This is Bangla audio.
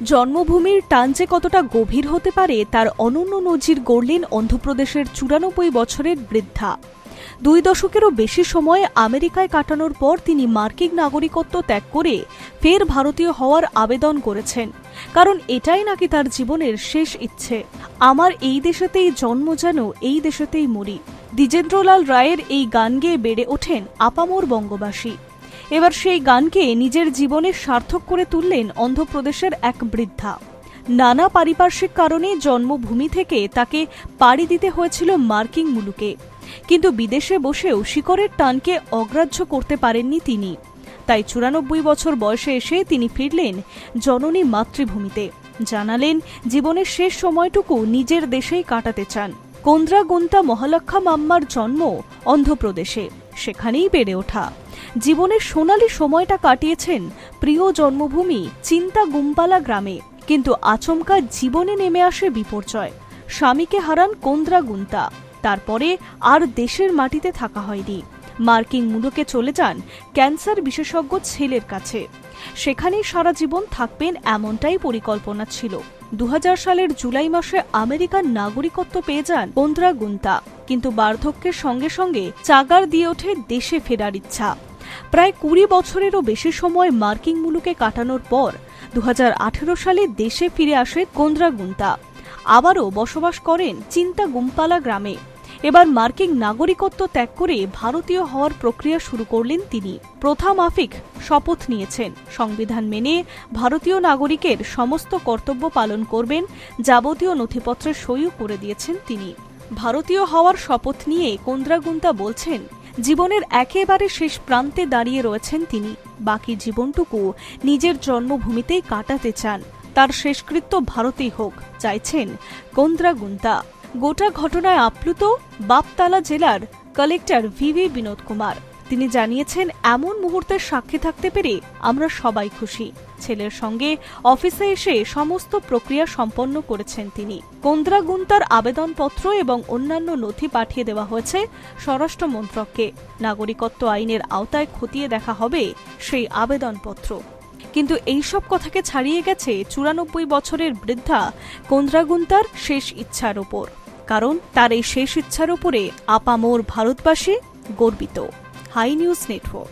জন্মভূমির টান যে কতটা গভীর হতে পারে তার অনন্য নজির গড়লেন অন্ধ্রপ্রদেশের ৯৪ বছরের বৃদ্ধা। ২ দশকেরও বেশি সময় আমেরিকায় কাটানোর পর তিনি মার্কিন নাগরিকত্ব ত্যাগ করে ফের ভারতীয় হওয়ার আবেদন করেছেন, কারণ এটাই নাকি তার জীবনের শেষ ইচ্ছে। আমার এই দেশেতেই জন্ম, যেন এই দেশেতেই মরি। দ্বিজেন্দ্রলাল রায়ের এই গান গেয়ে বেড়ে ওঠেন আপামর বঙ্গবাসী। এবার সেই গানকে নিজের জীবনের সার্থক করে তুললেন অন্ধ্রপ্রদেশের এক বৃদ্ধা। নানা পারিপার্শ্বিক কারণে জন্মভূমি থেকে তাকে পাড়ি দিতে হয়েছিল মার্কিন মুলুকে, কিন্তু বিদেশে বসেও শিকড়ের টানকে অগ্রাহ্য করতে পারেননি তিনি। তাই ৯৪ বছর বয়সে এসে তিনি ফিরলেন জননী মাতৃভূমিতে। জানালেন জীবনের শেষ সময়টুকু নিজের দেশেই কাটাতে চান। কোন্দ্রাগুন্তা মহালক্ষা মাম্মার জন্ম অন্ধ্রপ্রদেশে, সেখানেই বেড়ে ওঠা। জীবনের সোনালি সময়টা কাটিয়েছেন প্রিয় জন্মভূমি চিন্তাগুম্পালা গ্রামে, কিন্তু আচমকা জীবনে নেমে আসে বিপর্যয়। স্বামীকে হারান কোন্দ্রাগুন্তা, তারপরে আর দেশের মাটিতে থাকা হয়নি। মার্কিন মুলুকে চলে যান ক্যান্সার বিশেষজ্ঞ ছেলের কাছে। সেখানেই সারা জীবন থাকবেন এমনটাই পরিকল্পনা ছিল। ২০০০ সালের জুলাই মাসে আমেরিকান নাগরিকত্ব পেয়ে যান কোন্দ্রাগুন্তা, কিন্তু বার্ধক্যের সঙ্গে সঙ্গে চাগার দিয়ে ওঠে দেশে ফেরার ইচ্ছা। প্রায় ২০ বছরেরও বেশি সময় মার্কিন মুলুকে কাটানোর পর ২০১৮ সালে দেশে ফিরে আসে কোন্দ্রাগুন্তা। আবারও বসবাস করেন চিন্তাগুম্পালা গ্রামে। এবার মার্কিন নাগরিকত্ব ত্যাগ করে ভারতীয় হওয়ার প্রক্রিয়া শুরু করলেন তিনি। প্রথা মাফিক শপথ নিয়েছেন, সংবিধান মেনে ভারতীয় নাগরিকের সমস্ত কর্তব্য পালন করবেন, যাবতীয় নথিপত্রে সইও করে দিয়েছেন তিনি। ভারতীয় হওয়ার শপথ নিয়ে কোন্দ্রাগুন্তা বলছেন, জীবনের একেবারে শেষ প্রান্তে দাঁড়িয়ে রয়েছেন তিনি। বাকি জীবনটুকু নিজের জন্মভূমিতেই কাটাতে চান। তার শেষকৃত্য ভারতেই হোক চাইছেন কোন্দ্রাগুন্তা। গোটা ঘটনায় আপ্লুত বাপতালা জেলার কালেক্টর ভিভি বিনোদ কুমার। তিনি জানিয়েছেন, এমন মুহূর্তের সাক্ষী থাকতে পেরে আমরা সবাই খুশি। ছেলের সঙ্গে অফিসে এসে সমস্ত প্রক্রিয়া সম্পন্ন করেছেন তিনি। কোন্দ্রাগুন্তার আবেদনপত্র এবং অন্যান্য নথি পাঠিয়ে দেওয়া হয়েছে স্বরাষ্ট্র মন্ত্রককে। নাগরিকত্ব আইনের আওতায় খতিয়ে দেখা হবে সেই আবেদনপত্র। কিন্তু এইসব কথাকে ছাড়িয়ে গেছে ৯৪ বছরের বৃদ্ধা কোন্দ্রাগুন্তার শেষ ইচ্ছার ওপর, কারণ তার এই শেষ ইচ্ছার ওপরে আপামোর ভারতবাসী গর্বিত। Hi News network.